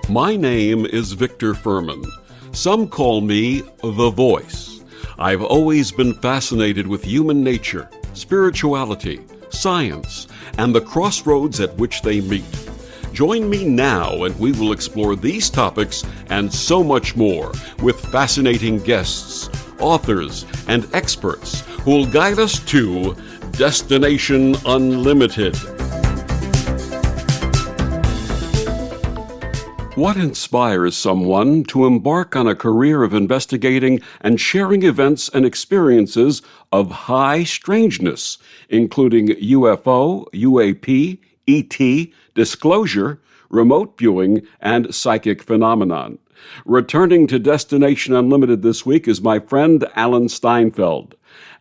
My name is Victor Furman. Some call me the Voice. I've always been fascinated with human nature, spirituality, science, and the crossroads at which they meet. Join me now and we will explore these topics and so much more with fascinating guests, authors, and experts who will guide us to Destination Unlimited. What inspires someone to embark on a career of investigating and sharing events and experiences of high strangeness, including UFO, UAP, ET, disclosure, remote viewing, and psychic phenomenon? Returning to Destination Unlimited this week is my friend Alan Steinfeld.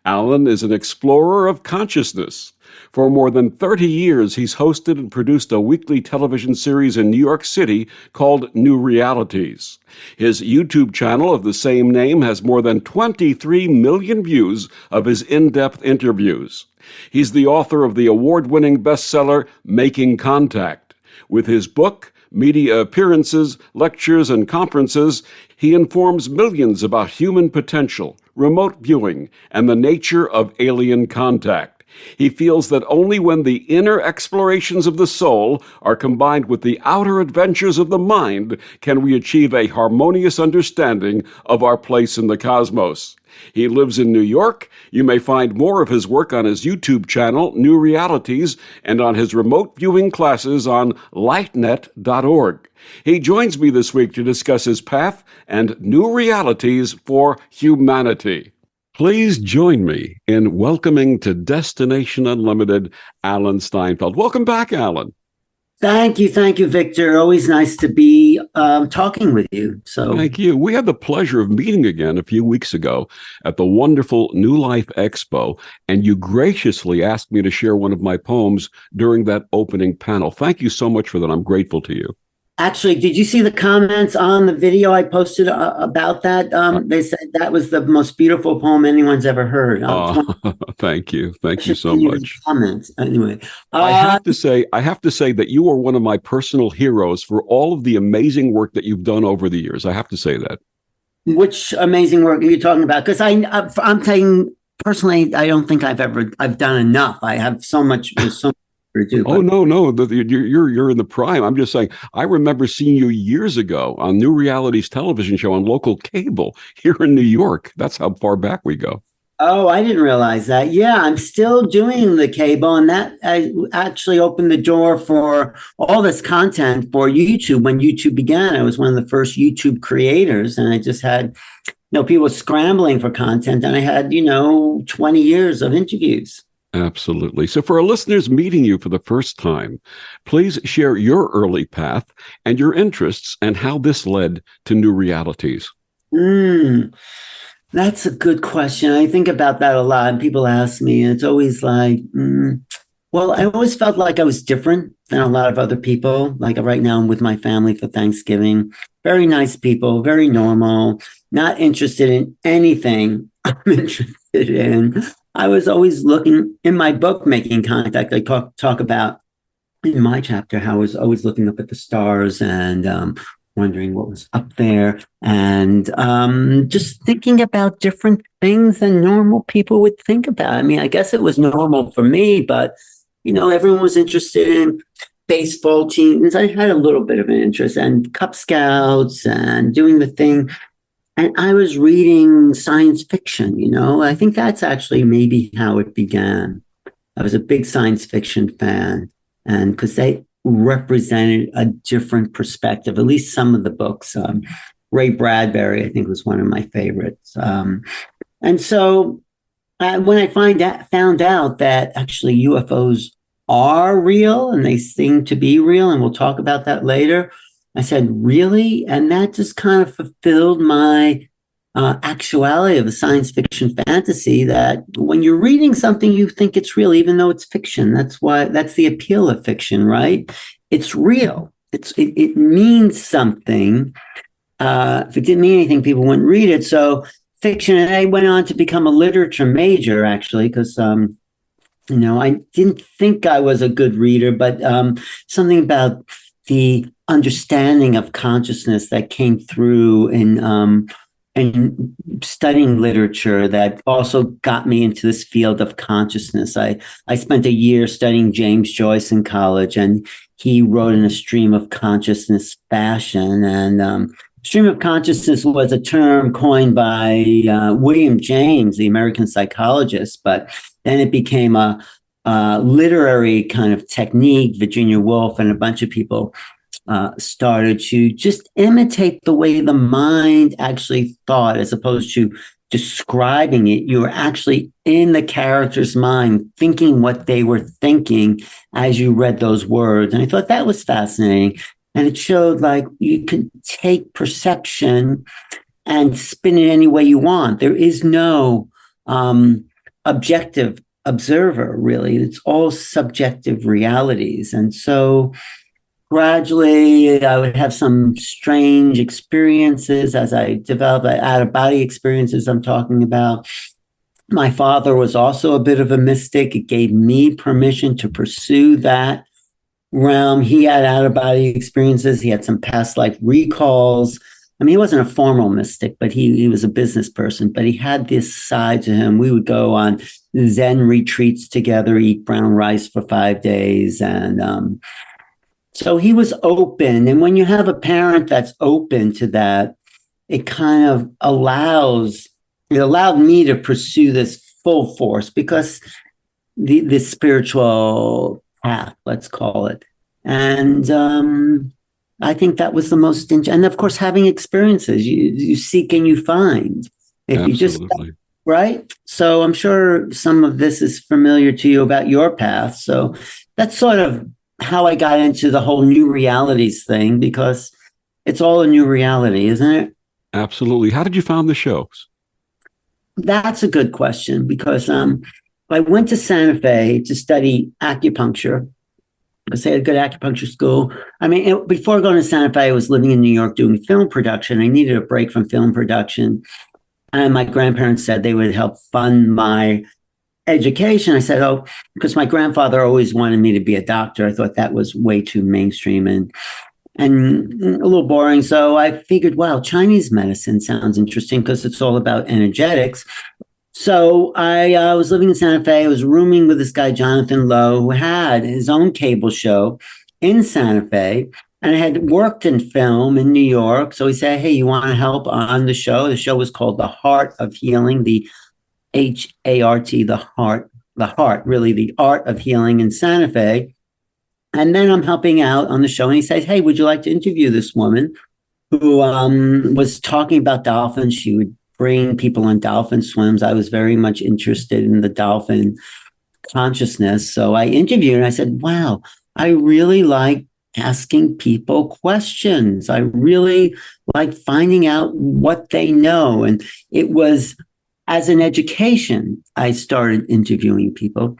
Alan is an explorer of consciousness. For more than 30 years, he's hosted and produced a weekly television series in New York City called New Realities. His YouTube channel of the same name has more than 23 million views of his in-depth interviews. He's the author of the award-winning bestseller Making Contact. With his book, media appearances, lectures, and conferences, he informs millions about human potential, remote viewing, and the nature of alien contact. He feels that only when the inner explorations of the soul are combined with the outer adventures of the mind can we achieve a harmonious understanding of our place in the cosmos. He lives in New York. You may find more of his work on his YouTube channel, New Realities, and on his remote viewing classes on lightnet.org. He joins me this week to discuss his path and new realities for humanity. Please join me in welcoming to Destination Unlimited, Alan Steinfeld. Welcome back, Alan. Thank you, Victor. Always nice to be talking with you. Thank you. We had the pleasure of meeting again a few weeks ago at the wonderful New Life Expo, and you graciously asked me to share one of my poems during that opening panel. Thank you so much for that. I'm grateful to you. Actually, did you see the comments on the video I posted about that? They said that was the most beautiful poem anyone's ever heard. Thank you. Thank you so much. Comments. Anyway, I have to say that you are one of my personal heroes for all of the amazing work that you've done over the years. I have to say that. Which amazing work are you talking about? Because I'm saying personally, I don't think I've done enough. I have so much. Do, oh, no. You're in the prime. I'm just saying, I remember seeing you years ago on New Realities television show on local cable here in New York. That's how far back we go. Oh, I didn't realize that. Yeah, I'm still doing the cable, and that actually opened the door for all this content for YouTube. When YouTube began, I was one of the first YouTube creators, and I just had, people scrambling for content, and I had, 20 years of interviews. Absolutely. So for our listeners meeting you for the first time, please share your early path and your interests and how this led to New Realities. That's a good question. I think about that a lot. And people ask me, and it's always like, well, I always felt like I was different than a lot of other people. Like right now, I'm with my family for Thanksgiving. Very nice people, very normal, not interested in anything I'm interested in. I was always looking in my book, Making Contact. I talk about in my chapter how I was always looking up at the stars and wondering what was up there and just thinking about different things than normal people would think about. I mean, I guess it was normal for me, but, everyone was interested in baseball teams. I had a little bit of an interest and Cub Scouts and doing the thing. And I was reading science fiction, I think that's actually maybe how it began. I was a big science fiction fan, and because they represented a different perspective, at least some of the books. Ray Bradbury, I think, was one of my favorites. And so when I found out that actually UFOs are real and they seem to be real, and we'll talk about that later, I said, really? And that just kind of fulfilled my actuality of a science fiction fantasy, that when you're reading something, you think it's real, even though it's fiction. That's the appeal of fiction, right? It's real. It means something. If it didn't mean anything, people wouldn't read it. So fiction, and I went on to become a literature major, actually, because I didn't think I was a good reader, but something about the understanding of consciousness that came through in studying literature that also got me into this field of consciousness. I spent a year studying James Joyce in college, and he wrote in a stream of consciousness fashion. And stream of consciousness was a term coined by William James, the American psychologist, but then it became a literary kind of technique. Virginia Woolf and a bunch of people started to just imitate the way the mind actually thought, as opposed to describing it. You were actually in the character's mind, thinking what they were thinking as you read those words. And I thought that was fascinating. And it showed like you can take perception and spin it any way you want. There is no objective observer, really. It's all subjective realities. And so gradually, I would have some strange experiences as I developed out of body experiences I'm talking about. My father was also a bit of a mystic. It gave me permission to pursue that realm. He had out of body experiences. He had some past life recalls. I mean, he wasn't a formal mystic, but he was a business person, but he had this side to him. We would go on Zen retreats together, eat brown rice for 5 days. And so he was open. And when you have a parent that's open to that, it kind of it allowed me to pursue this full force, because this spiritual path, let's call it. And I think that was the most, and of course, having experiences, you seek and you find. If you just, Absolutely. right? So I'm sure some of this is familiar to you about your path. So that's sort of how I got into the whole new realities thing, because it's all a new reality, isn't it? Absolutely. How did you find the shows? That's a good question, because I went to Santa Fe to study acupuncture. I say a good acupuncture school. I mean, before going to Santa Fe, I was living in New York doing film production. I needed a break from film production. And my grandparents said they would help fund my education. I said, oh, because my grandfather always wanted me to be a doctor. I thought that was way too mainstream and a little boring. So I figured, wow, Chinese medicine sounds interesting because it's all about energetics. So I was living in Santa Fe. I was rooming with this guy, Jonathan Lowe, who had his own cable show in Santa Fe. And I had worked in film in New York. So he said, hey, you want to help on the show? The show was called The Heart of Healing, the HART, the heart, really the art of healing in Santa Fe. And then I'm helping out on the show. And he said, hey, would you like to interview this woman who was talking about dolphins? She would bring people on dolphin swims. I was very much interested in the dolphin consciousness. So I interviewed and I said, wow, I really like asking people questions. I really like finding out what they know. And it was as an education, I started interviewing people.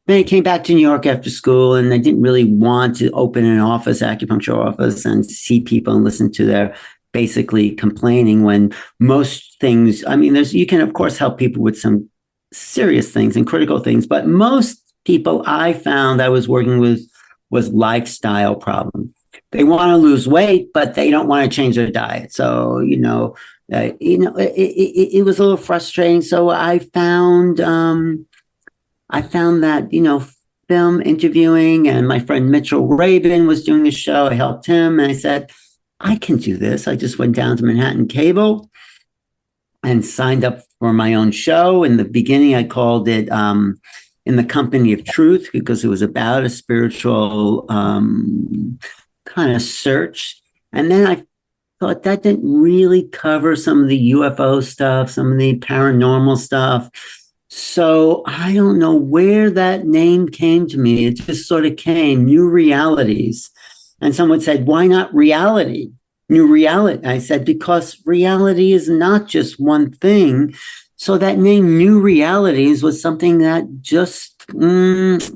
Then I came back to New York after school, and I didn't really want to open an office, acupuncture office, and see people and listen to their basically complaining, when most things, I mean, you can of course help people with some serious things and critical things, but most people I found I was working with was lifestyle problem. They want to lose weight, but they don't want to change their diet. So, it was a little frustrating. So I found that, film interviewing, and my friend Mitchell Rabin was doing a show. I helped him, and I said, I can do this. I just went down to Manhattan Cable and signed up for my own show. In the beginning, I called it In the Company of Truth, because it was about a spiritual kind of search. And then I thought that didn't really cover some of the UFO stuff, some of the paranormal stuff. So I don't know where that name came to me. It just sort of came, New Realities. And someone said, why not reality? New reality. I said, because reality is not just one thing. So that name, New Realities, was something that just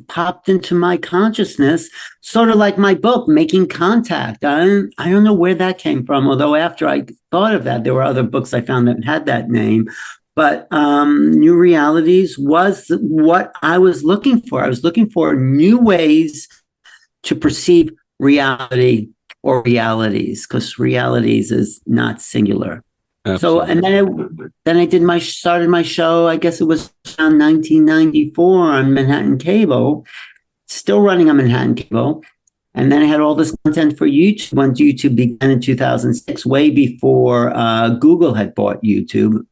popped into my consciousness, sort of like my book, Making Contact. I don't know where that came from, although after I thought of that, there were other books I found that had that name. But new realities was what I was looking for. I was looking for new ways to perceive reality or realities, because realities is not singular. So, and then I did started my show. I guess it was around 1994 on Manhattan Cable, still running on Manhattan Cable. And then I had all this content for YouTube. When YouTube began in 2006, way before Google had bought YouTube,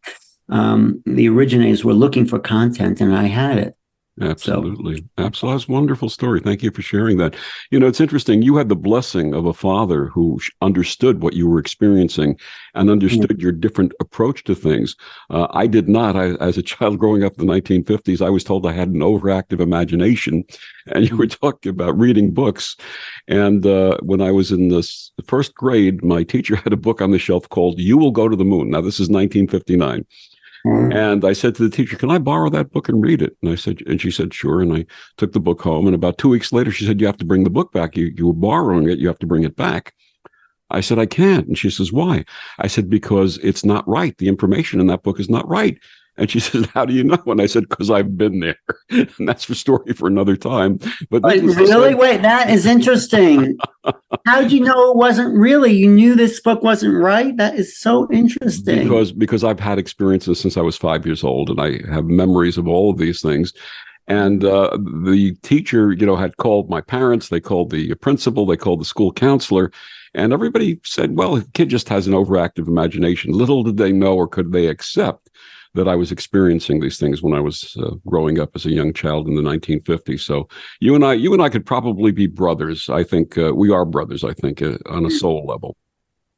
the originators were looking for content, and I had it. Absolutely. Absolutely. That's a wonderful story. Thank you for sharing that. You know, it's interesting. You had the blessing of a father who understood what you were experiencing and understood your different approach to things. I did not. As a child growing up in the 1950s, I was told I had an overactive imagination. And you were talking about reading books. And when I was in the first grade, my teacher had a book on the shelf called You Will Go to the Moon. Now, this is 1959. And I said to the teacher, "Can I borrow that book and read it?" And she said, "Sure." And I took the book home. And about 2 weeks later, she said, "You have to bring the book back. You were borrowing it. You have to bring it back." I said, "I can't." And she says, "Why?" I said, "Because it's not right. The information in that book is not right." And she said, "How do you know?" And I said, "Because I've been there." And that's a story for another time. But really? Wait, that is interesting. How did you know it wasn't really? You knew this book wasn't right? That is so interesting. Because I've had experiences since I was 5 years old, and I have memories of all of these things. And the teacher, had called my parents. They called the principal. They called the school counselor. And everybody said, well, the kid just has an overactive imagination. Little did they know, or could they accept, that I was experiencing these things when I was growing up as a young child in the 1950s. So you and I could probably be brothers. I think we are brothers, I think, on a soul level.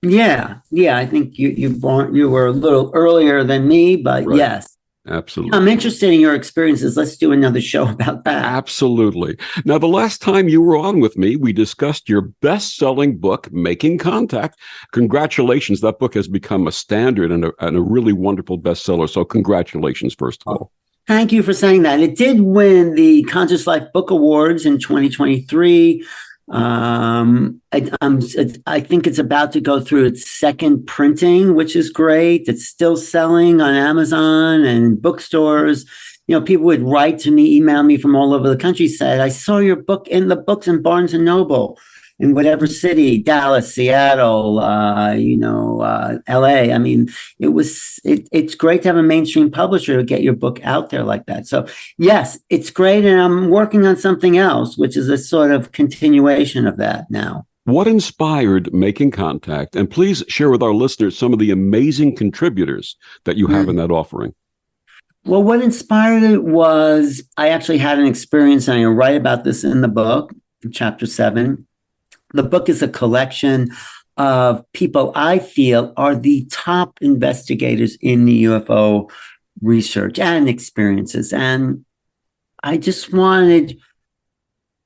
Yeah. I think you were a little earlier than me, but right. Yes. Absolutely. I'm interested in your experiences. Let's do another show about that. Absolutely. Now, the last time you were on with me, we discussed your best-selling book, Making Contact. Congratulations. That book has become a standard and a really wonderful bestseller. So congratulations, first of all. Thank you for saying that. It did win the Conscious Life Book Awards in 2023. I think it's about to go through its second printing, which is great. It's still selling on Amazon and bookstores. People would write to me, email me from all over the country, said, "I saw your book in the books in Barnes and Noble in whatever city, Dallas, Seattle, LA. I mean, it's great to have a mainstream publisher to get your book out there like that." So yes, it's great. And I'm working on something else, which is a sort of continuation of that now. What inspired Making Contact? And please share with our listeners some of the amazing contributors that you have in that offering. Well, what inspired it was I actually had an experience, and I write about this in the book, in chapter 7. The book is a collection of people I feel are the top investigators in the UFO research and experiences. And I just wanted,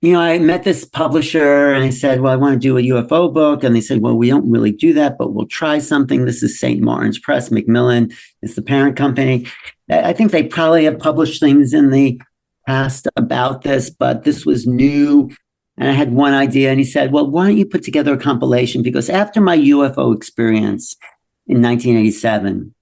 I met this publisher and I said, well, I want to do a UFO book. And they said, well, we don't really do that, but we'll try something. This is St. Martin's Press. Macmillan is the parent company. I think they probably have published things in the past about this, but this was new. And I had one idea, and he said, well, why don't you put together a compilation? Because after my UFO experience in 1987,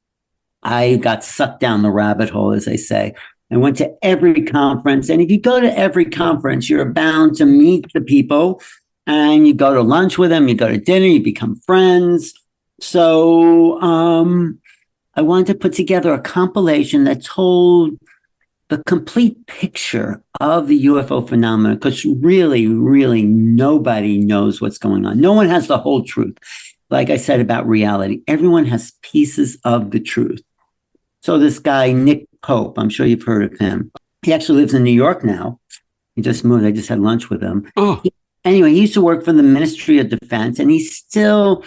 I got sucked down the rabbit hole, as they say. I went to every conference. And if you go to every conference, you're bound to meet the people, and you go to lunch with them, you go to dinner, you become friends. So I wanted to put together a compilation that told the complete picture of the UFO phenomenon, because really, really nobody knows what's going on. No one has the whole truth. Like I said about reality, everyone has pieces of the truth. So this guy, Nick Pope, I'm sure you've heard of him. He actually lives in New York now. He just moved. I just had lunch with him. Anyway, he used to work for the Ministry of Defense, and he's still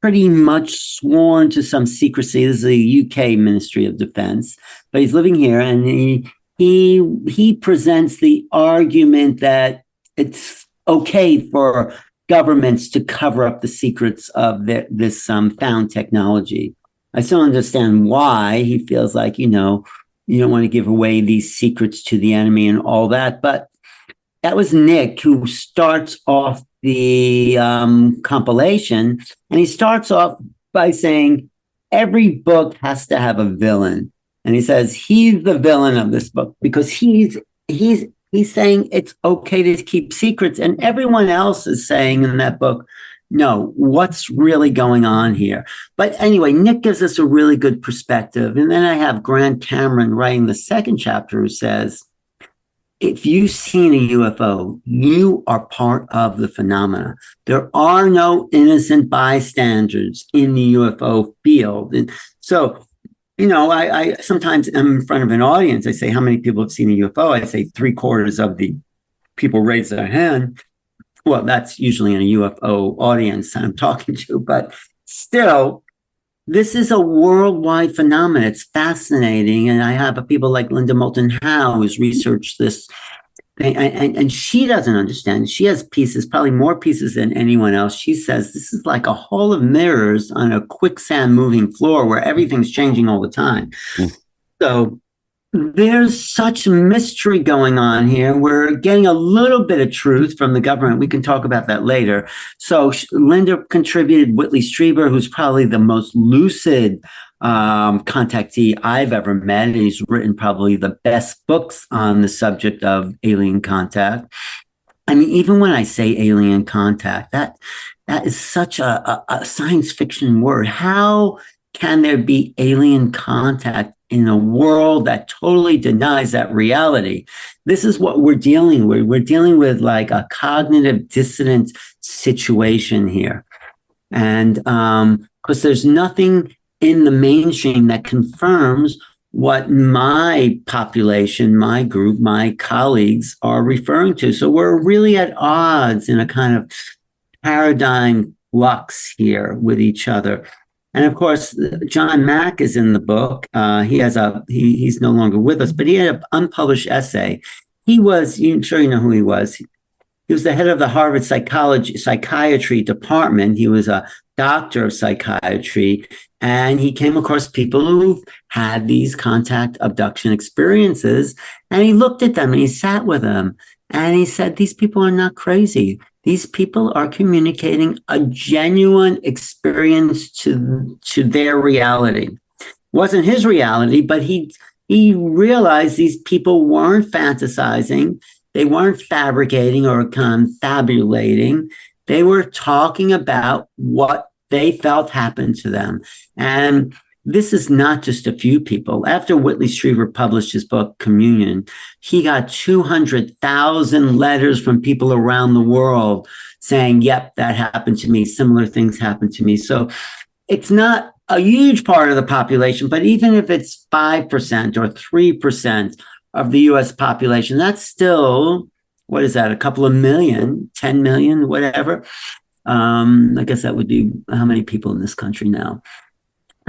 pretty much sworn to some secrecy. This is the UK Ministry of Defense, but he's living here, and he presents the argument that it's okay for governments to cover up the secrets of this found technology. I still understand why he feels like, you don't want to give away these secrets to the enemy and all that. But that was Nick, who starts off the compilation, and he starts off by saying every book has to have a villain. And he says he's the villain of this book because he's saying it's okay to keep secrets, and everyone else is saying in that book, no, what's really going on here? But anyway, Nick gives us a really good perspective. And then I have Grant Cameron writing the second chapter who says, if you've seen a UFO, you are part of the phenomena. There are no innocent bystanders in the UFO field. And so, I sometimes am in front of an audience. I say, how many people have seen a UFO? I say 3/4 of the people raise their hand. Well, that's usually in a UFO audience I'm talking to, but still, this is a worldwide phenomenon. It's fascinating. And I have people like Linda Moulton Howe who's researched this. And she doesn't understand. She has pieces, probably more pieces than anyone else. She says this is like a hall of mirrors on a quicksand moving floor where everything's changing all the time. Mm. So there's such mystery going on here. We're getting a little bit of truth from the government. We can talk about that later. So Linda contributed Whitley Strieber, who's probably the most lucid contactee I've ever met. And he's written probably the best books on the subject of alien contact. I mean, even when I say alien contact, that is such a science fiction word. How can there be alien contact in a world that totally denies that reality? This is what we're dealing with. We're dealing with like a cognitive dissonance situation here. And because there's nothing in the mainstream that confirms what my population, my group, my colleagues are referring to. So we're really at odds in a kind of paradigm flux here with each other. And of course, John Mack is in the book. He's no longer with us, but he had an unpublished essay. I'm sure you know who he was. He was the head of the Harvard psychiatry department. He was a doctor of psychiatry, and he came across people who had these contact abduction experiences, and he looked at them and he sat with them and he said, these people are not crazy. These people are communicating a genuine experience to their reality. It wasn't his reality, but he realized these people weren't fantasizing. They weren't fabricating or confabulating. They were talking about what they felt happened to them. And this is not just a few people. After Whitley Strieber published his book, Communion, he got 200,000 letters from people around the world saying, yep, that happened to me. Similar things happened to me. So it's not a huge part of the population, but even if it's 5% or 3% of the US population, that's still, what is that, a couple of million, 10 million, whatever. I guess that would be how many people in this country now?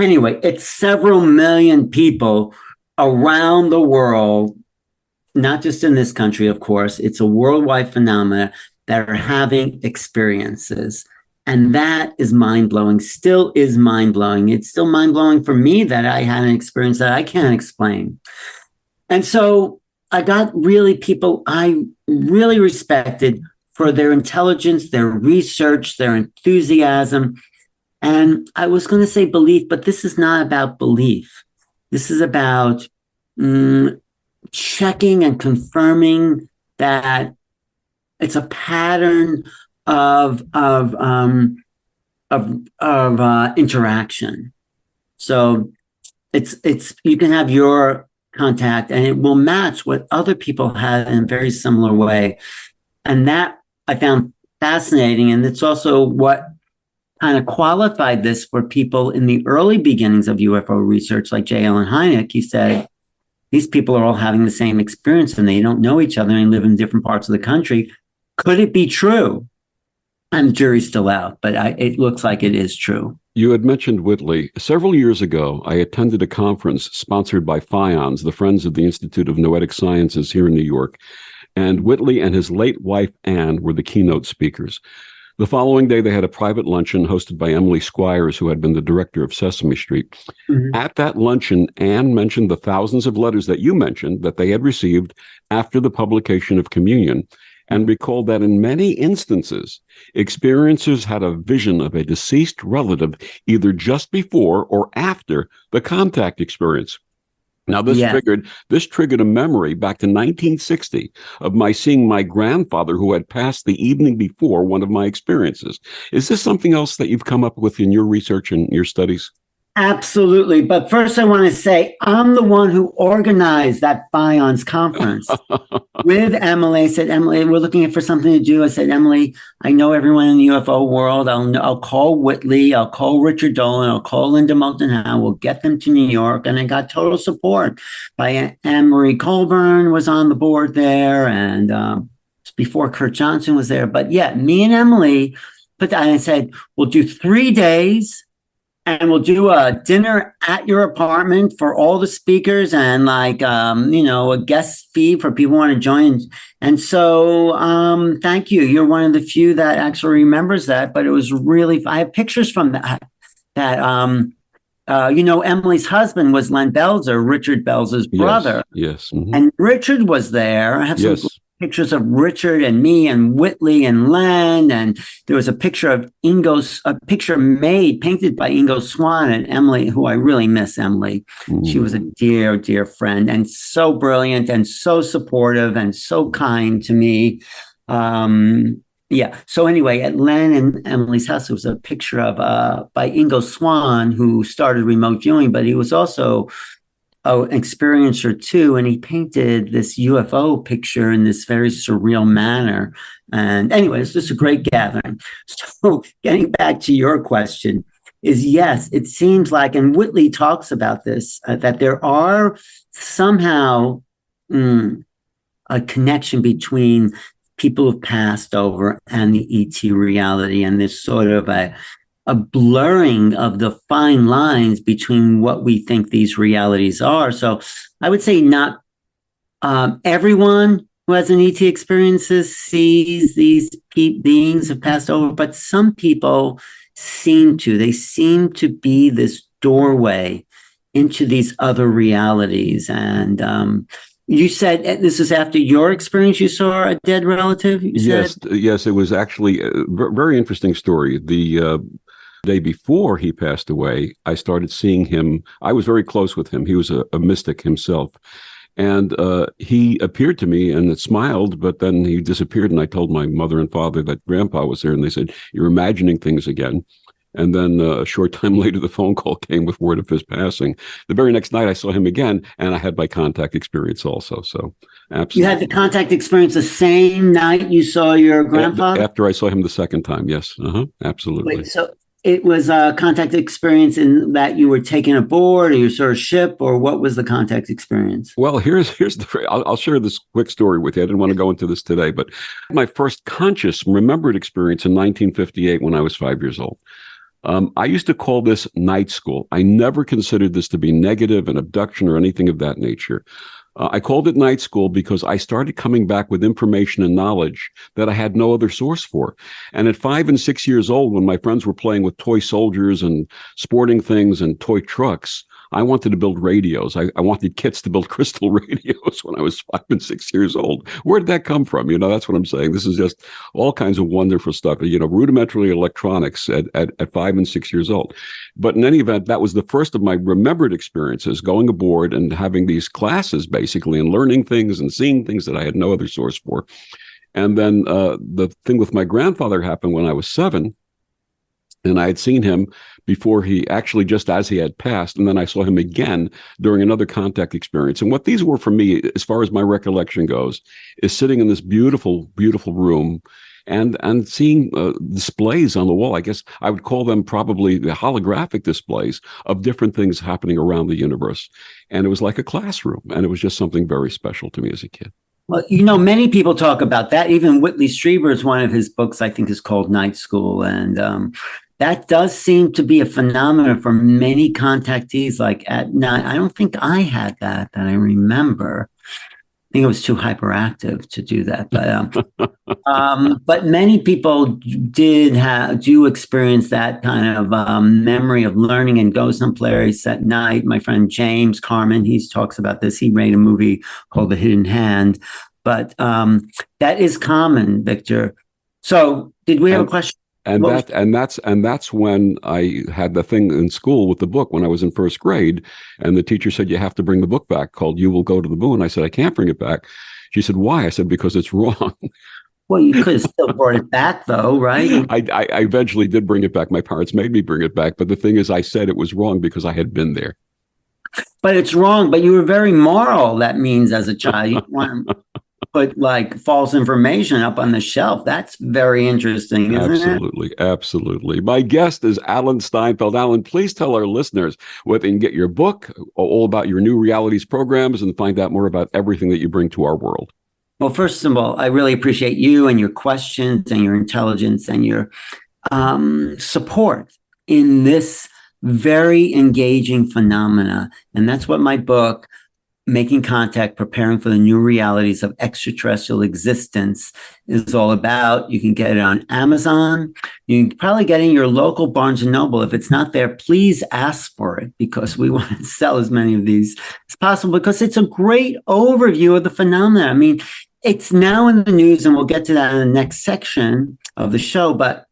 Anyway, it's several million people around the world, not just in this country, of course. It's a worldwide phenomenon that are having experiences. And that is mind-blowing, still is mind-blowing. It's still mind-blowing for me that I had an experience that I can't explain. And so I got really people I really respected for their intelligence, their research, their enthusiasm. And I was going to say belief, but this is not about belief. This is about checking and confirming that it's a pattern of interaction. So it's you can have your contact and it will match what other people had in a very similar way. And that I found fascinating. And it's also what kind of qualified this for people in the early beginnings of UFO research, like J. Allen Hynek. He said, these people are all having the same experience and they don't know each other and live in different parts of the country. Could it be true? And the jury's still out, but it looks like it is true. You had mentioned Whitley. Several years ago, I attended a conference sponsored by FIONS, the Friends of the Institute of Noetic Sciences here in New York, and Whitley and his late wife, Anne, were the keynote speakers. The following day, they had a private luncheon hosted by Emily Squires, who had been the director of Sesame Street. Mm-hmm. At that luncheon, Anne mentioned the thousands of letters that you mentioned that they had received after the publication of Communion, and recalled that in many instances, experiencers had a vision of a deceased relative either just before or after the contact experience. Now, Yeah. this triggered a memory back to 1960 of my seeing my grandfather who had passed the evening before one of my experiences. Is this something else that you've come up with in your research and your studies? Absolutely. But first, I want to say I'm the one who organized that FIONS conference with Emily. I said, Emily, we're looking for something to do. I said, Emily, I know everyone in the UFO world. I'll call Whitley. I'll call Richard Dolan. I'll call Linda Moulton Howe. We'll get them to New York. And I got total support by Anne-Marie Colburn was on the board there. And before Kurt Johnson was there. But yeah, me and Emily I said, we'll do 3 days. And we'll do a dinner at your apartment for all the speakers and a guest fee for people who want to join. And so thank you. You're one of the few that actually remembers that, but it was really, I have pictures from Emily's husband was Len Belzer, Richard Belzer's brother. Yes. Mm-hmm. And Richard was there. I have some pictures of Richard and me and Whitley and Len, and there was a picture of a picture painted by Ingo Swan and Emily, who I really miss Emily. She was a dear, dear friend and so brilliant and so supportive and so kind to me. So anyway, at Len and Emily's house, there was a picture of by Ingo Swan, who started remote viewing, but he was also an experiencer too, and he painted this UFO picture in this very surreal manner. And anyway, it's just a great gathering. So getting back to your question is, yes, it seems like, and Whitley talks about this, that there are somehow a connection between people who've passed over and the ET reality, and this sort of a blurring of the fine lines between what we think these realities are. So I would say not everyone who has an ET experiences sees these beings have passed over, but some people seem to be this doorway into these other realities. And you said this is after your experience. You saw a dead relative. Yes, it was actually a very interesting story. The day before he passed away, I started seeing him. I was very close with him. He was a mystic himself. And he appeared to me and smiled, but then he disappeared. And I told my mother and father that Grandpa was there, and they said, "You're imagining things again." And then a short time later, the phone call came with word of his passing. The very next night, I saw him again, and I had my contact experience also. So, absolutely. You had the contact experience the same night you saw your grandfather? After I saw him the second time, yes. Absolutely. Wait, so it was a contact experience in that you were taken aboard, or you saw a ship, or what was the contact experience? Well, I'll share this quick story with you. I didn't want to go into this today, but my first conscious remembered experience in 1958 when I was 5 years old. I used to call this night school. I never considered this to be negative, an abduction, or anything of that nature. I called it night school because I started coming back with information and knowledge that I had no other source for. And at 5 and 6 years old, when my friends were playing with toy soldiers and sporting things and toy trucks, I wanted to build radios. I wanted kids to build crystal radios when I was 5 and 6 years old. Where did that come from? That's what I'm saying. This is just all kinds of wonderful stuff, rudimentary electronics at 5 and 6 years old. But in any event, that was the first of my remembered experiences, going aboard and having these classes basically and learning things and seeing things that I had no other source for. And then the thing with my grandfather happened when I was 7. And I had seen him before just as he had passed. And then I saw him again during another contact experience. And what these were for me, as far as my recollection goes, is sitting in this beautiful, beautiful room and seeing displays on the wall. I guess I would call them probably the holographic displays of different things happening around the universe. And it was like a classroom. And it was just something very special to me as a kid. Well, many people talk about that. Even Whitley Strieber's one of his books, I think, is called Night School. And that does seem to be a phenomenon for many contactees. Like at night, I don't think I had that I remember. I think it was too hyperactive to do that. But many people do experience that kind of memory of learning and go someplace at night. My friend James Carmen, he talks about this. He made a movie called The Hidden Hand. But that is common, Victor. So did we have a question? And What was, that's when I had the thing in school with the book when I was in first grade, and the teacher said you have to bring the book back called "You Will Go to the Moon." I said I can't bring it back. She said why? I said because it's wrong. well, you could have still brought it back though, right? I eventually did bring it back. My parents made me bring it back, but the thing is, I said it was wrong because I had been there. But it's wrong. But you were very moral. That means as a child, you want to put like false information up on the shelf. That's very interesting, isn't it? Absolutely. Absolutely. My guest is Alan Steinfeld. Alan, please tell our listeners where they can get your book, all about your new realities programs, and find out more about everything that you bring to our world. Well, first of all, I really appreciate you and your questions and your intelligence and your support in this very engaging phenomena. And that's what my book, Making Contact, Preparing for the New Realities of Extraterrestrial Existence, is all about. You can get it on Amazon. You can probably get it in your local Barnes & Noble. If it's not there, please ask for it because we want to sell as many of these as possible because it's a great overview of the phenomena. I mean, it's now in the news, and we'll get to that in the next section of the show, but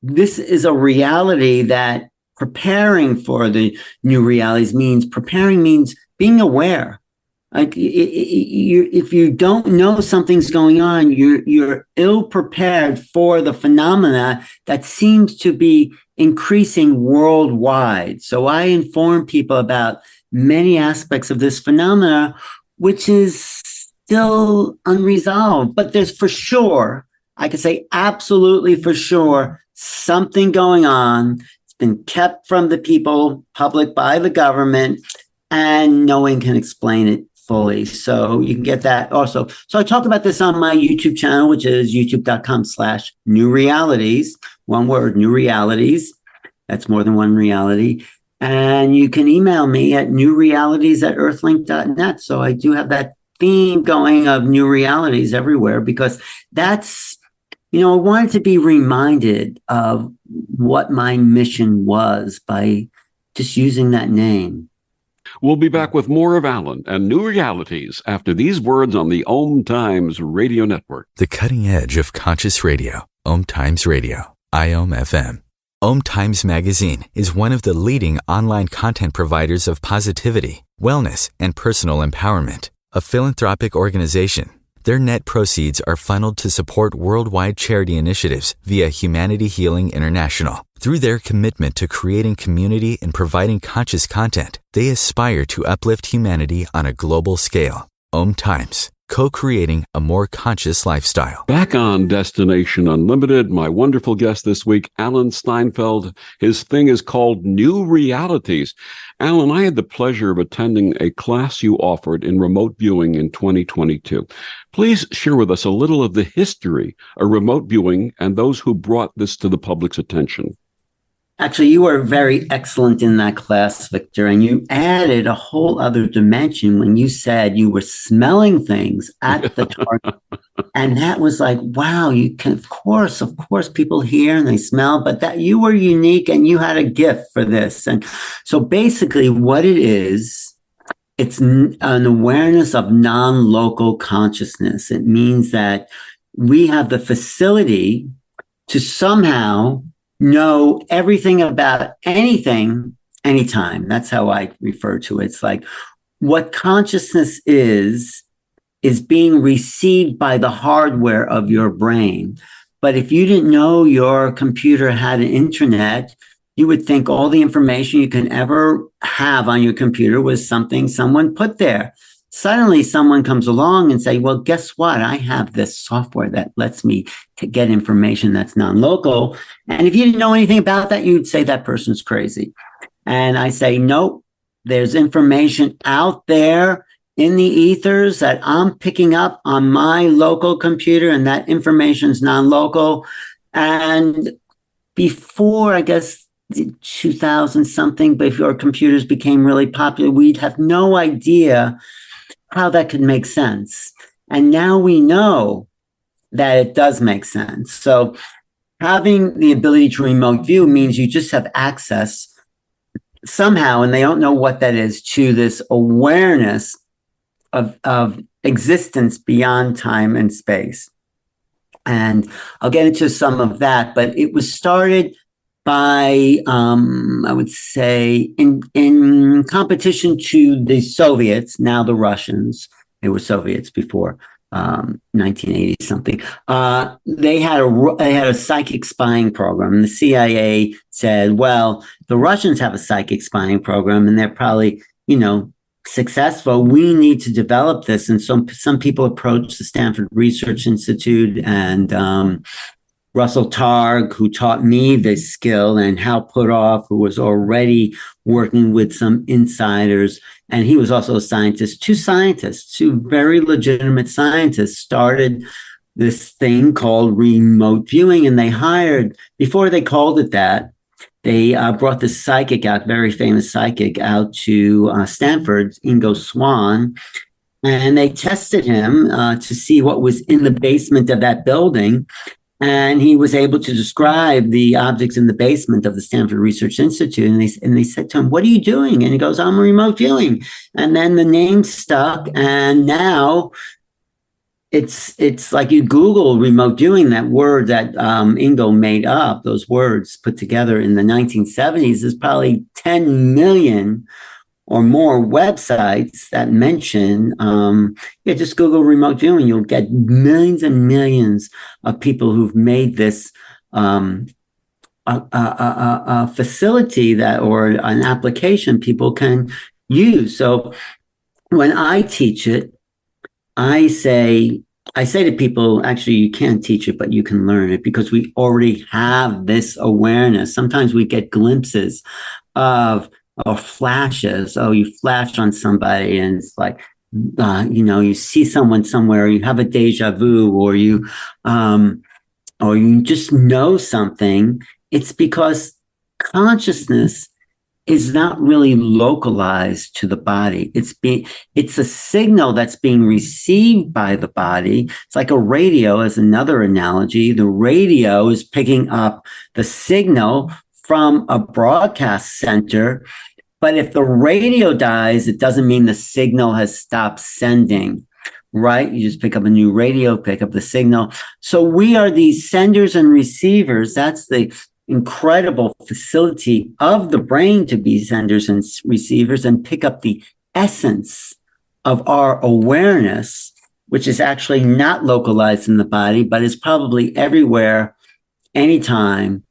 this is a reality that preparing for the new realities means being aware. Like if you don't know something's going on, you're ill prepared for the phenomena that seems to be increasing worldwide. So I inform people about many aspects of this phenomena, which is still unresolved. But there's for sure, I could say absolutely for sure, something going on. It's been kept from the people, public by the government, and no one can explain it fully. So you can get that also. So I talk about this on my YouTube channel, which is youtube.com/new realities. One word, new realities. That's more than one reality. And you can email me at newrealities@earthlink.net. So I do have that theme going of new realities everywhere because that's, I wanted to be reminded of what my mission was by just using that name. We'll be back with more of Alan and new realities after these words on the Om Times Radio Network. The cutting edge of conscious radio, Om Times Radio, IOM FM. Om Times Magazine is one of the leading online content providers of positivity, wellness, and personal empowerment. A philanthropic organization, their net proceeds are funneled to support worldwide charity initiatives via Humanity Healing International. Through their commitment to creating community and providing conscious content, they aspire to uplift humanity on a global scale. Om Times, co-creating a more conscious lifestyle. Back on Destination Unlimited, my wonderful guest this week, Alan Steinfeld. His thing is called New Realities. Alan, I had the pleasure of attending a class you offered in remote viewing in 2022. Please share with us a little of the history of remote viewing and those who brought this to the public's attention. Actually, you were very excellent in that class, Victor, and you added a whole other dimension when you said you were smelling things at the target. And that was like, wow, you can, of course, people hear and they smell, but that you were unique and you had a gift for this. And so basically what it is, it's an awareness of non-local consciousness. It means that we have the facility to somehow know everything about anything, anytime. That's how I refer to it. It's like what consciousness is being received by the hardware of your brain. But if you didn't know your computer had an internet, you would think all the information you can ever have on your computer was something someone put there. Suddenly someone comes along and say, well, guess what? I have this software that lets me get information that's non-local. And if you didn't know anything about that, you'd say that person's crazy. And I say, nope, there's information out there in the ethers that I'm picking up on my local computer, and that information's non-local. And before, I guess, 2000 something, before computers became really popular, we'd have no idea how that could make sense. And now we know that it does make sense. So having the ability to remote view means you just have access somehow, and they don't know what that is, to this awareness of existence beyond time and space. And I'll get into some of that, but it was started by, I would say, in competition to the Soviets, now the Russians. They were Soviets before 1980 something. They had a psychic spying program. And the CIA said, well, the Russians have a psychic spying program, and they're probably, successful. We need to develop this. And some people approached the Stanford Research Institute and Russell Targ, who taught me this skill, and Hal Puthoff, who was already working with some insiders. And he was also a scientist. Two very legitimate scientists started this thing called remote viewing. And they hired, before they called it that, they brought this psychic out, very famous psychic, out to Stanford, Ingo Swann. And they tested him to see what was in the basement of that building. And he was able to describe the objects in the basement of the Stanford Research Institute. And they said to him, "What are you doing?" And he goes, "I'm remote viewing." And then the name stuck. And now it's like you Google remote viewing, that word that Ingo made up, those words put together in the 1970s, there's probably 10 million or more websites that mention, just Google remote viewing. You'll get millions and millions of people who've made this a facility that, or an application people can use. So when I teach it, I say to people, actually, you can't teach it, but you can learn it, because we already have this awareness. Sometimes we get glimpses of, or flashes. Oh, you flash on somebody and it's like, you see someone somewhere, you have a deja vu, or you just know something. It's because consciousness is not really localized to the body. It's a signal that's being received by the body. It's like a radio, as another analogy. The radio is picking up the signal from a broadcast center. But if the radio dies, it doesn't mean the signal has stopped sending, right? You just pick up a new radio, pick up the signal. So we are these senders and receivers. That's the incredible facility of the brain, to be senders and receivers and pick up the essence of our awareness, which is actually not localized in the body, but is probably everywhere, anytime,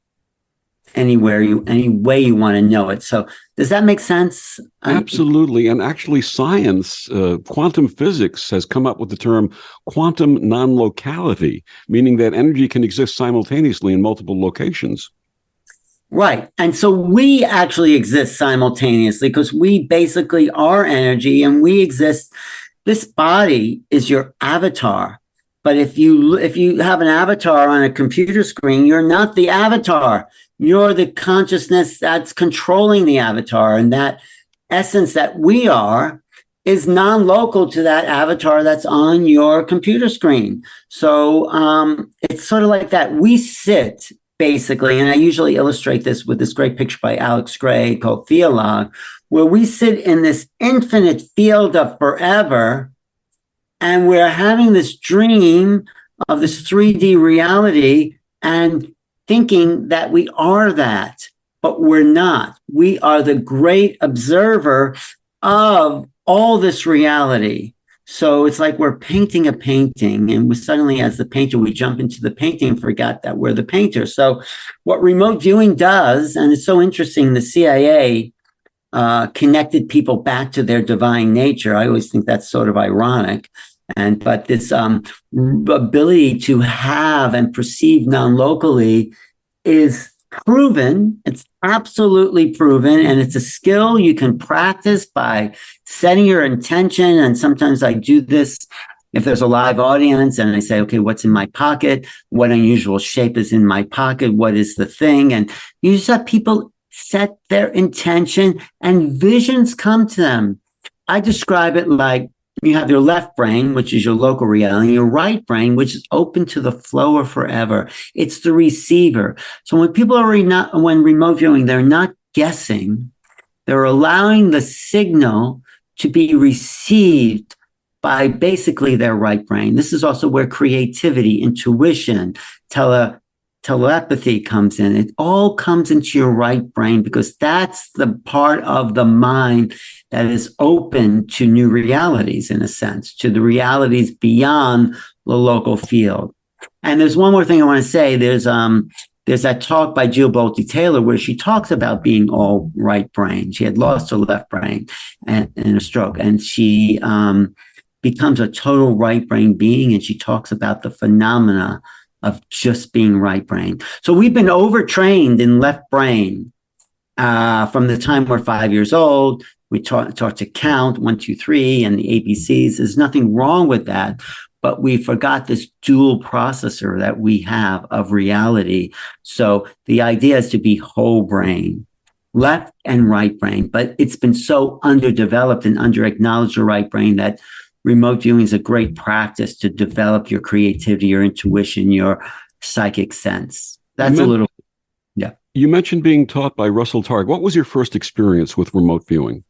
anywhere, any way you want to know it. So does that make sense? Absolutely. And actually science, quantum physics has come up with the term quantum non-locality, meaning that energy can exist simultaneously in multiple locations. Right. And so we actually exist simultaneously, because we basically are energy, and we exist. This body is your avatar. But if you have an avatar on a computer screen, you're not the avatar. You're the consciousness that's controlling the avatar. And that essence that we are is non-local to that avatar that's on your computer screen. So it's sort of like that. We sit, basically, and I usually illustrate this with this great picture by Alex Gray called Theologue, where we sit in this infinite field of forever, and we're having this dream of this 3D reality and thinking that we are that, but we're not. We are the great observer of all this reality. So it's like we're painting a painting, and we suddenly, as the painter, we jump into the painting and forgot that we're the painter. So what remote viewing does, and it's so interesting, the CIA connected people back to their divine nature. I always think that's sort of ironic. But this ability to have and perceive non-locally is proven. It's absolutely proven. And it's a skill you can practice by setting your intention. And sometimes I do this if there's a live audience and I say, okay, what's in my pocket? What unusual shape is in my pocket? What is the thing? And you just have people set their intention and visions come to them. I describe it like you have your left brain, which is your local reality, and your right brain, which is open to the flow of forever. It's the receiver. So when people are when remote viewing, they're not guessing. They're allowing the signal to be received by basically their right brain. This is also where creativity, intuition, telepathy comes in. It all comes into your right brain because that's the part of the mind that is open to new realities, in a sense, to the realities beyond the local field. And there's one more thing I want to say. There's that talk by Jill Bolte Taylor where she talks about being all right brain. She had lost her left brain in a stroke, and she becomes a total right brain being. And she talks about the phenomena of just being right brain. So we've been overtrained in left brain from the time we're 5 years old. We taught to count 1, 2, 3 and the ABCs. There's nothing wrong with that. But we forgot this dual processor that we have of reality. So the idea is to be whole brain, left and right brain. But it's been so underdeveloped and under-acknowledged, the right brain, that remote viewing is a great practice to develop your creativity, your intuition, your psychic sense. That's a little, yeah. You mentioned being taught by Russell Targ. What was your first experience with remote viewing?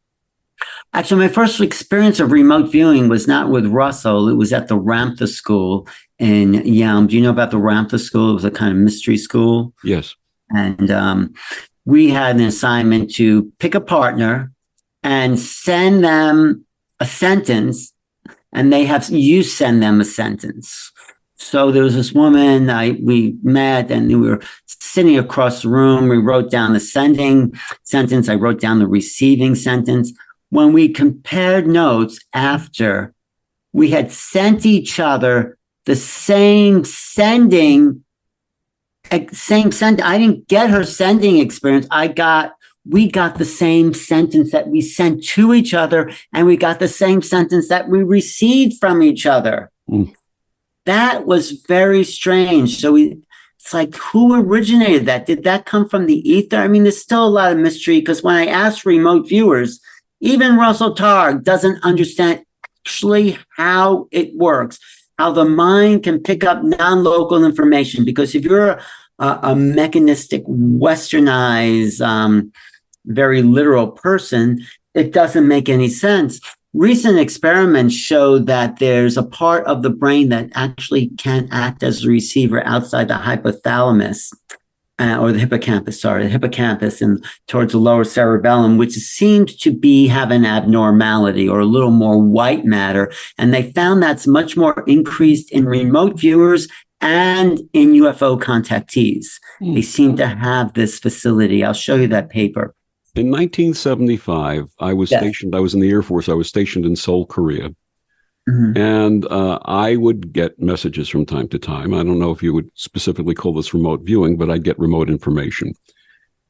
Actually, my first experience of remote viewing was not with Russell. It was at the Ramtha School in Yelm. Do you know about the Ramtha School? It was a kind of mystery school. Yes. And we had an assignment to pick a partner and send them a sentence, and you send them a sentence. So there was this woman, we met, and we were sitting across the room. We wrote down the sending sentence. I wrote down the receiving sentence. When we compared notes after, we had sent each other the same sending. I didn't get her sending experience. We got the same sentence that we sent to each other, and we got the same sentence that we received from each other. Mm. That was very strange. So it's like, who originated that? Did that come from the ether? I mean, there's still a lot of mystery, because when I ask remote viewers, even Russell Targ doesn't understand actually how it works, how the mind can pick up non-local information. Because if you're a mechanistic, westernized, very literal person, it doesn't make any sense. Recent experiments show that there's a part of the brain that actually can act as a receiver outside the hypothalamus. Or the hippocampus and towards the lower cerebellum, which seems to have an abnormality or a little more white matter. And they found that's much more increased in remote viewers and in UFO contactees. Mm. They seem to have this facility. I'll show you that paper. In 1975, I was stationed. I was in the Air Force. I was stationed in Seoul, Korea. Mm-hmm. And I would get messages from time to time. I don't know if you would specifically call this remote viewing, but I'd get remote information.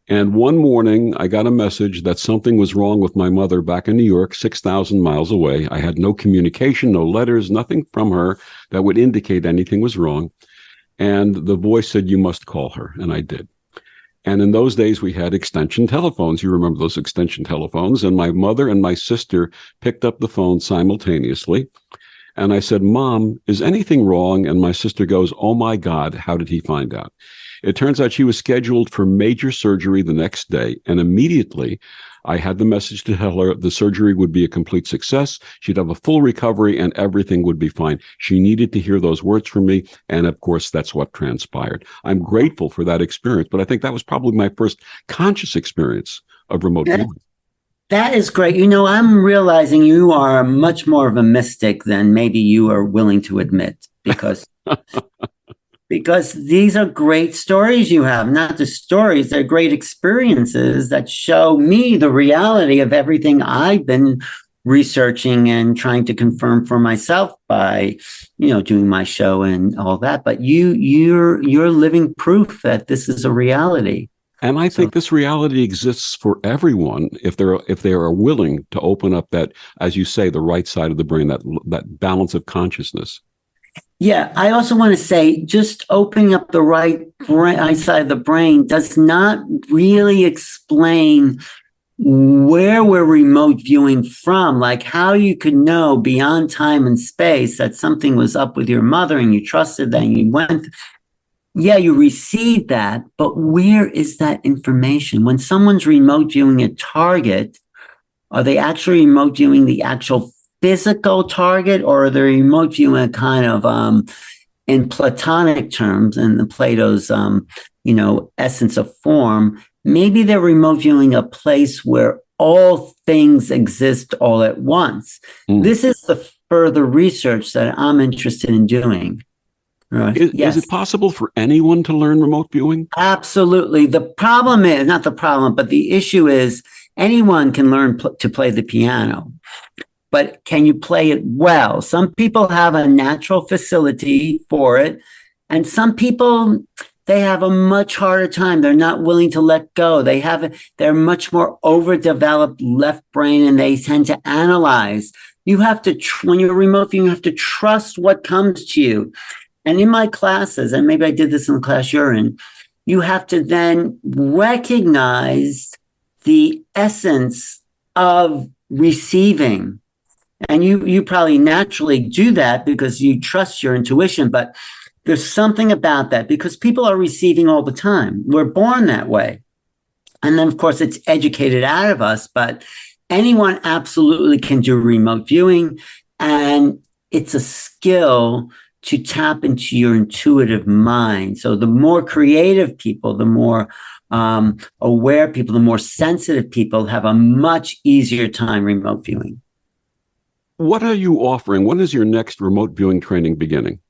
And one morning, I got a message that something was wrong with my mother back in New York, 6,000 miles away. I had no communication, no letters, nothing from her that would indicate anything was wrong. And the voice said, "You must call her." And I did. And in those days, we had extension telephones. You remember those extension telephones. And my mother and my sister picked up the phone simultaneously. And I said, "Mom, is anything wrong?" And my sister goes, "Oh, my God, how did he find out?" It turns out she was scheduled for major surgery the next day. And immediately, I had the message to tell her the surgery would be a complete success. She'd have a full recovery and everything would be fine. She needed to hear those words from me. And of course, that's what transpired. I'm grateful for that experience, but I think that was probably my first conscious experience of remote viewing. That is great. You know, I'm realizing you are much more of a mystic than maybe you are willing to admit, because because these are great stories you have. Not just stories, they're great experiences that show me the reality of everything I've been researching and trying to confirm for myself by, doing my show and all that. But you're living proof that this is a reality. And I think this reality exists for everyone if they are willing to open up that, as you say, the right side of the brain, that balance of consciousness. Yeah, I also want to say, just opening up the right side of the brain does not really explain where we're remote viewing from, like how you could know beyond time and space that something was up with your mother and you trusted that and you went. Yeah, you received that, but where is that information? When someone's remote viewing a target, are they actually remote viewing the actual physical target, or are they remote viewing kind of in Platonic terms, in Plato's essence of form? Maybe they're remote viewing a place where all things exist all at once. This is the further research that I'm interested in doing. Right. Is it possible for anyone to learn remote viewing? Absolutely. The problem is, not the problem, but the issue is anyone can learn to play the piano, but can you play it well? Some people have a natural facility for it, and some people, they have a much harder time. They're not willing to let go. They're much more overdeveloped left brain, and they tend to analyze. You have to, when you're remote viewing, you have to trust what comes to you. And in my classes, and maybe I did this in the class you're in, you have to then recognize the essence of receiving. And you probably naturally do that because you trust your intuition, but there's something about that because people are receiving all the time. We're born that way. And then, of course, it's educated out of us, but anyone absolutely can do remote viewing. And it's a skill to tap into your intuitive mind. So the more creative people, the more aware people, the more sensitive people have a much easier time remote viewing. What are you offering? When is your next remote viewing training beginning?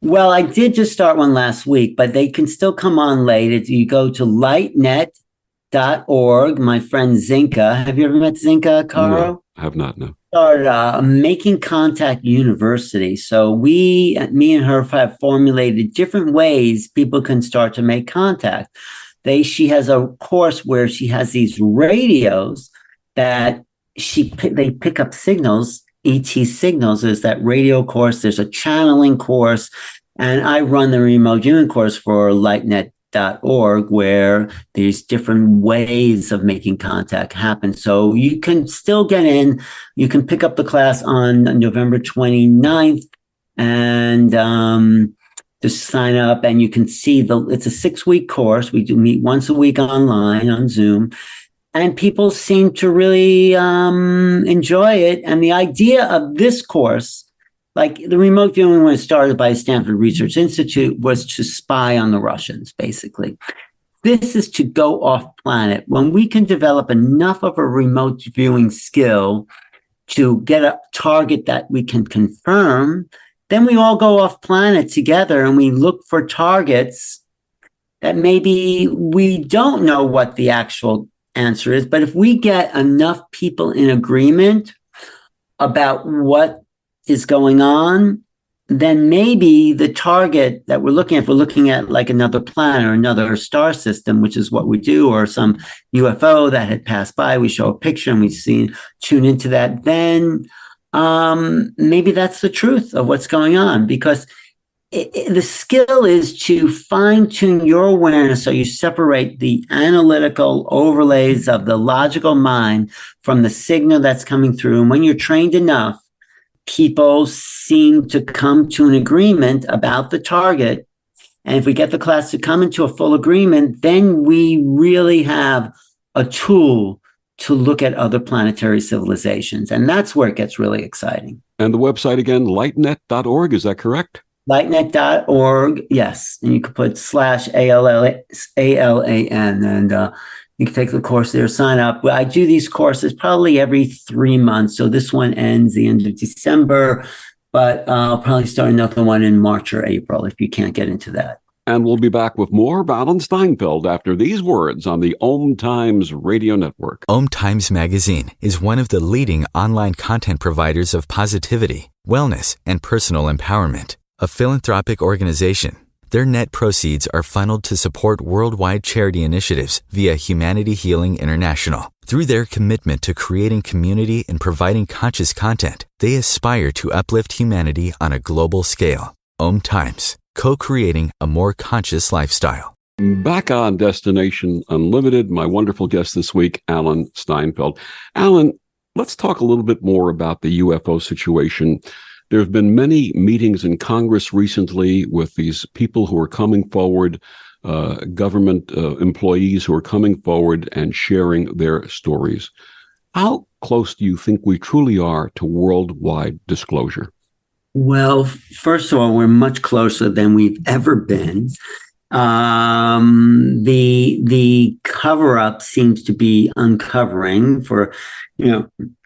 Well, I did just start one last week, but they can still come on late. You go to lightnet.org. My friend Zinka. Have you ever met Zinka, Caro? No, I have not, no. Started Making Contact University. So me and her have formulated different ways people can start to make contact. She has a course where she has these radios that they pick up signals, ET signals. There's that radio course. There's a channeling course. And I run the remote viewing course for lightnet.org, where there's different ways of making contact happen. So you can still get in. You can pick up the class on November 29th and just sign up, and you can see it's a 6-week course. We do meet once a week online on Zoom, and people seem to really enjoy it. And the idea of this course, like the remote viewing when it started by Stanford Research Institute, was to spy on the Russians, basically. This is to go off planet. When we can develop enough of a remote viewing skill to get a target that we can confirm, then we all go off planet together and we look for targets that maybe we don't know what the actual answer is. But if we get enough people in agreement about what is going on, then maybe the target that we're looking at, if we're looking at like another planet or another star system, which is what we do, or some UFO that had passed by, we show a picture and we tune into that, then maybe that's the truth of what's going on. Because the skill is to fine-tune your awareness so you separate the analytical overlays of the logical mind from the signal that's coming through. And when you're trained enough, people seem to come to an agreement about the target. And if we get the class to come into a full agreement, then we really have a tool to look at other planetary civilizations. And that's where it gets really exciting. And the website again, lightnet.org, is that correct? Lightnet.org, yes. And you can put /ALAN, and you can take the course there, sign up. I do these courses probably every 3 months. So this one ends the end of December, but I'll probably start another one in March or April if you can't get into that. And we'll be back with more of Alan Steinfeld after these words on the Om Times Radio Network. Om Times Magazine is one of the leading online content providers of positivity, wellness, and personal empowerment. A philanthropic organization, their net proceeds are funneled to support worldwide charity initiatives via Humanity Healing International. Through their commitment to creating community and providing conscious content, they aspire to uplift humanity on a global scale. Om Times, co-creating a more conscious lifestyle. Back on Destination Unlimited, my wonderful guest this week, Alan Steinfeld. Alan, let's talk a little bit more about the UFO situation. There have been many meetings in Congress recently with these people who are coming forward, government employees who are coming forward and sharing their stories. How close do you think we truly are to worldwide disclosure? Well, first of all, we're much closer than we've ever been. The cover up seems to be uncovering. For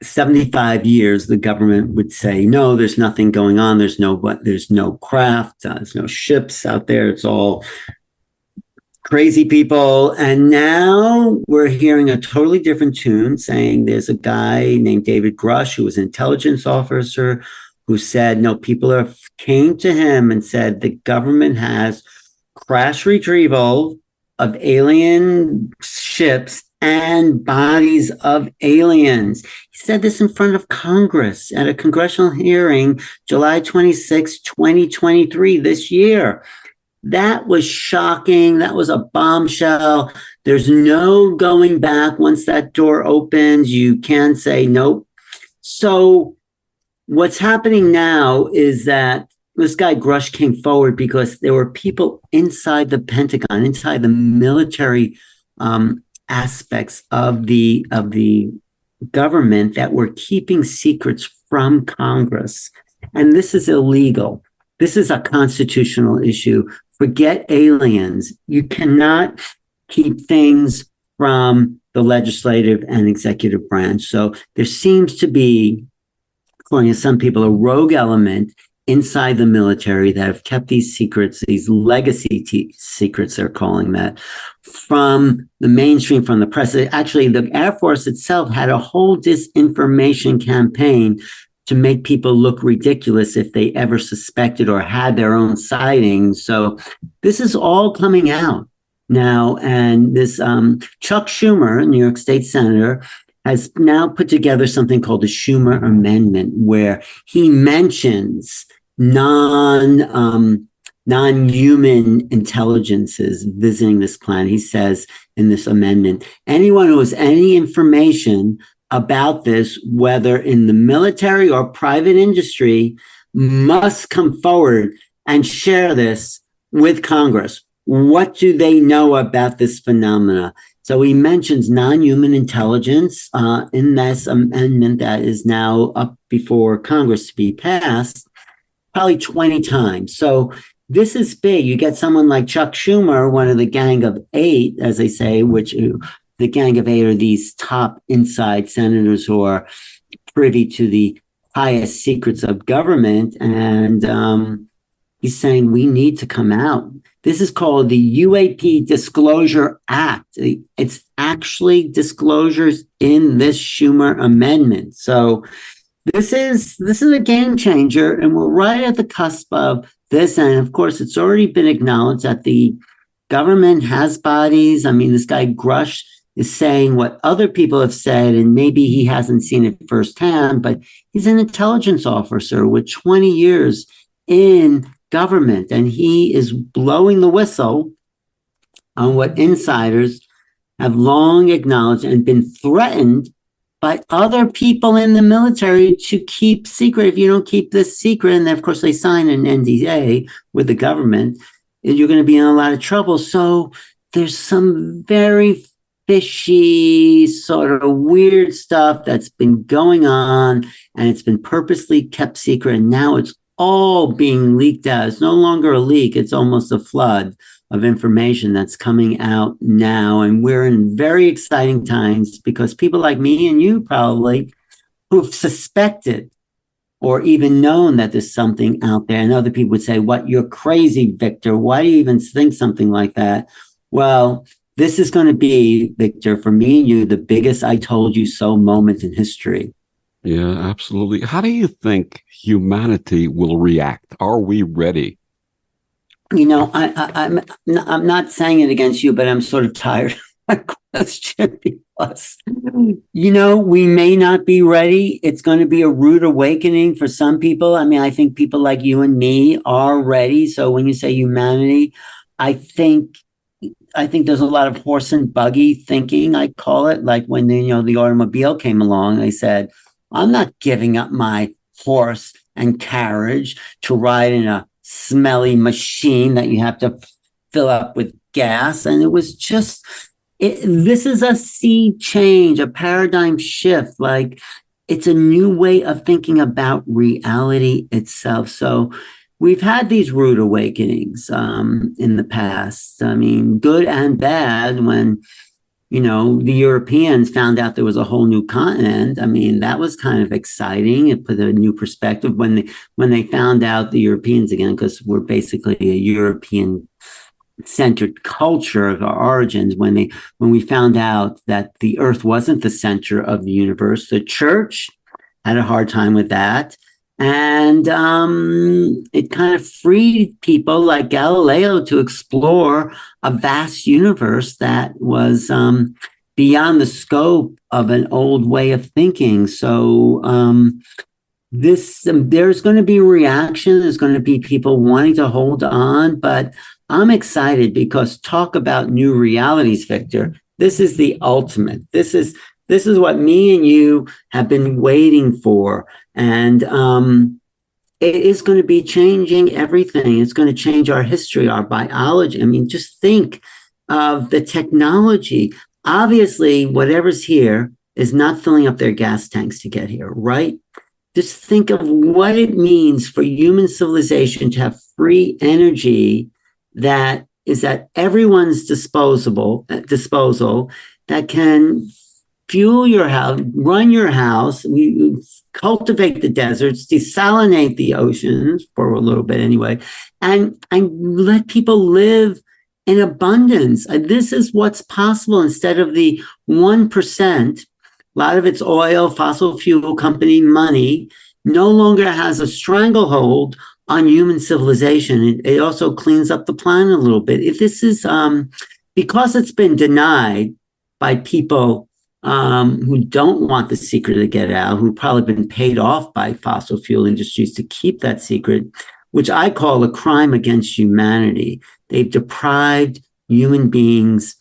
75 years. The government would say, no, there's nothing going on. There's no craft. There's no ships out there. It's all crazy people. And now we're hearing a totally different tune, saying there's a guy named David Grush, who was an intelligence officer, who said, no, came to him and said the government has crash retrieval of alien ships and bodies of aliens. He said this in front of Congress at a congressional hearing, July 26, 2023, this year. That was shocking. That was a bombshell. There's no going back. Once that door opens, you can't say nope. So what's happening now is that this guy Grush came forward because there were people inside the Pentagon, inside the military aspects of the government, that were keeping secrets from Congress. And this is illegal. This is a constitutional issue. Forget aliens. You cannot keep things from the legislative and executive branch. So there seems to be, according to some people, a rogue element inside the military that have kept these secrets, these legacy secrets, they're calling that, from the mainstream, from the press. Actually, the Air Force itself had a whole disinformation campaign to make people look ridiculous if they ever suspected or had their own sightings. So this is all coming out now. And this Chuck Schumer, New York State Senator, has now put together something called the Schumer Amendment, where he mentions non-human intelligences visiting this planet. He says in this amendment, anyone who has any information about this, whether in the military or private industry, must come forward and share this with Congress. What do they know about this phenomena? So he mentions non-human intelligence in this amendment that is now up before Congress to be passed, probably 20 times. So this is big. You get someone like Chuck Schumer, one of the gang of eight, as they say, which the gang of eight are these top inside senators who are privy to the highest secrets of government. And he's saying we need to come out. This is called the UAP Disclosure Act. It's actually disclosures in this Schumer amendment. So this is a game changer, and we're right at the cusp of this. And of course, it's already been acknowledged that the government has bodies. I mean, this guy Grush is saying what other people have said, and maybe he hasn't seen it firsthand, but he's an intelligence officer with 20 years in government, and he is blowing the whistle on what insiders have long acknowledged and been threatened by other people in the military to keep secret. If you don't keep this secret, and then of course they sign an NDA with the government, you're going to be in a lot of trouble. So there's some very fishy, sort of weird stuff that's been going on, and it's been purposely kept secret, and now it's all being leaked out. It's no longer a leak. It's almost a flood of information that's coming out now. And we're in very exciting times because people like me and you probably, who've suspected or even known that there's something out there, and other people would say, what, you're crazy, Victor. Why do you even think something like that? Well, this is going to be, Victor, for me and you, the biggest I told you so moment in history. Yeah, absolutely. How do you think humanity will react? Are we ready? You know, I'm not saying it against you, but I'm sort of tired of my question because, we may not be ready. It's going to be a rude awakening for some people. I mean, I think people like you and me are ready. So when you say humanity, I think there's a lot of horse and buggy thinking, I call it. Like when, the automobile came along, they said, I'm not giving up my horse and carriage to ride in a smelly machine that you have to fill up with gas. And it was this is a sea change, a paradigm shift. Like, it's a new way of thinking about reality itself. So we've had these rude awakenings in the past. I mean, good and bad. When the Europeans found out there was a whole new continent. I mean, that was kind of exciting. It put a new perspective when they found out, the Europeans, again, because we're basically a European centered culture of our origins. When we found out that the earth wasn't the center of the universe, the church had a hard time with that. And it kind of freed people like Galileo to explore a vast universe that was beyond the scope of an old way of thinking. So there's going to be a reaction. There's going to be people wanting to hold on, but I'm excited because talk about new realities, Victor. This is the ultimate. This is what me and you have been waiting for. And it is going to be changing everything. It's going to change our history, our biology. I mean, just think of the technology. Obviously, whatever's here is not filling up their gas tanks to get here, right? Just think of what it means for human civilization to have free energy that is at everyone's disposal, that can fuel your house, run your house, we cultivate the deserts, desalinate the oceans for a little bit anyway, and let people live in abundance. This is what's possible instead of the 1%. A lot of it's oil, fossil fuel company money, no longer has a stranglehold on human civilization. It also cleans up the planet a little bit. If this is because it's been denied by people who don't want the secret to get out, who've probably been paid off by fossil fuel industries to keep that secret, which I call a crime against humanity. They've deprived human beings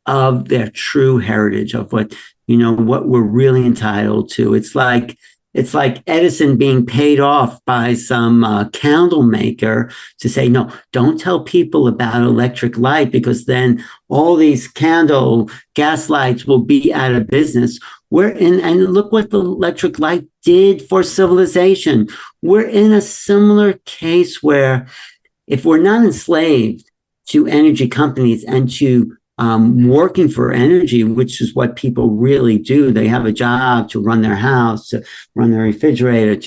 of their true heritage, of what we're really entitled to. It's like Edison being paid off by some candle maker to say, no, don't tell people about electric light, because then all these gas lights will be out of business. And look what the electric light did for civilization. We're in a similar case where if we're not enslaved to energy companies and to working for energy, which is what people really do. They have a job to run their house, to run their refrigerator,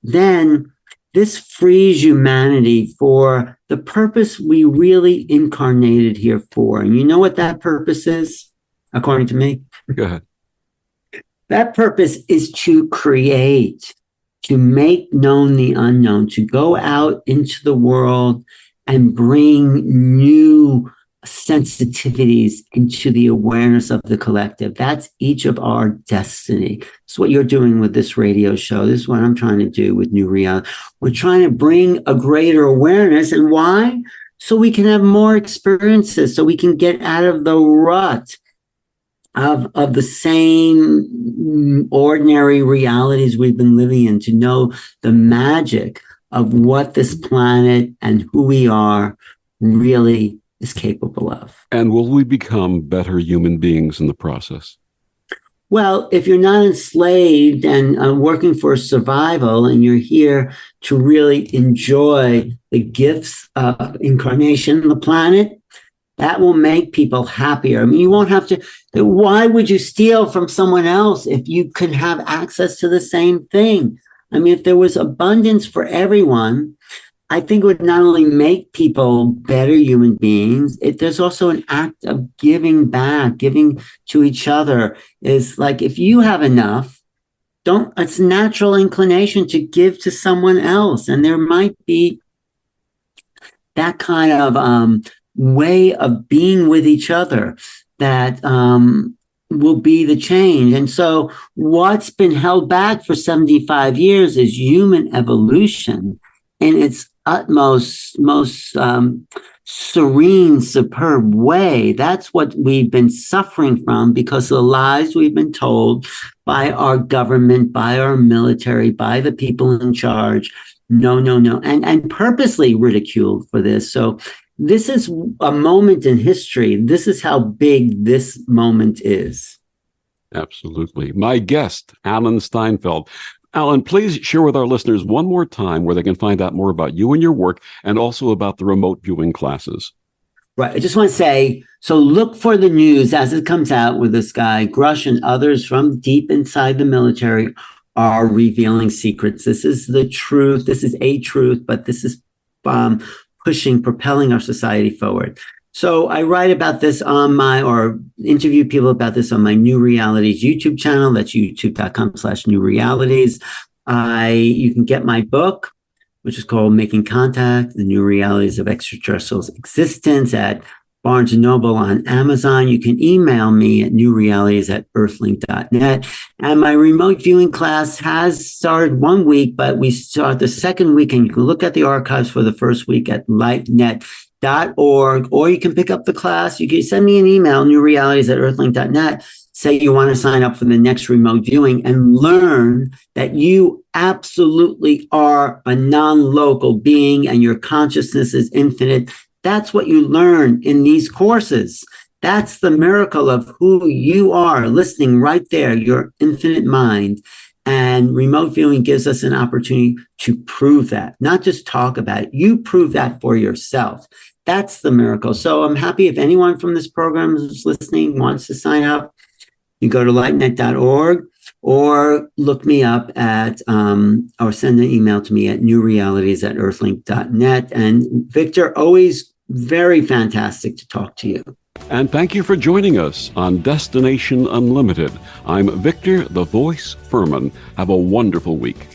then this frees humanity for the purpose we really incarnated here for. And you know what that purpose is, according to me? Go ahead. That purpose is to create, to make known the unknown, to go out into the world and bring new sensitivities into the awareness of the collective. That's each of our destiny. It's what you're doing with this radio show. This is what I'm trying to do with New Reality. We're trying to bring a greater awareness. And why? So we can have more experiences, so we can get out of the rut of the same ordinary realities we've been living in, to know the magic of what this planet and who we are really is capable of. And will we become better human beings in the process? Well, if you're not enslaved and working for survival, and you're here to really enjoy the gifts of incarnation on the planet, that will make people happier. I mean, you won't have to. Why would you steal from someone else if you could have access to the same thing? I mean, if there was abundance for everyone, I think it would not only make people better human beings, there's also an act of giving back, giving to each other. Is like, if you have enough, it's natural inclination to give to someone else. And there might be that kind of way of being with each other that will be the change. And so what's been held back for 75 years is human evolution in its utmost, most serene, superb way. That's what we've been suffering from because of the lies we've been told by our government, by our military, by the people in charge. No, and purposely ridiculed for this. So this is a moment in history. This is how big this moment is. Absolutely. My guest, Alan Steinfeld. Alan, please share with our listeners one more time where they can find out more about you and your work and also about the remote viewing classes. Right. I just want to say, so look for the news as it comes out with this guy, Grush, and others from deep inside the military are revealing secrets. This is the truth. This is a truth, but this is propelling our society forward. So I write about this or interview people about this on my New Realities YouTube channel. That's youtube.com/New Realities. You can get my book, which is called Making Contact, The New Realities of Extraterrestrials' Existence, at Barnes & Noble, on Amazon. You can email me at newrealities@earthlink.net. And my remote viewing class has started 1 week, but we start the second week, and you can look at the archives for the first week at lightnet.org, or you can pick up the class. You can send me an email, newrealities@earthlink.net. Say you want to sign up for the next remote viewing and learn that you absolutely are a non-local being and your consciousness is infinite. That's what you learn in these courses. That's the miracle of who you are, listening right there, your infinite mind. And remote viewing gives us an opportunity to prove that, not just talk about it. You prove that for yourself. That's the miracle. So I'm happy if anyone from this program who's listening wants to sign up. You go to lightnet.org or look me up at, or send an email to me at newrealities@earthlink.net. And Victor, always very fantastic to talk to you. And thank you for joining us on Destination Unlimited. I'm Victor, the Voice Furman. Have a wonderful week.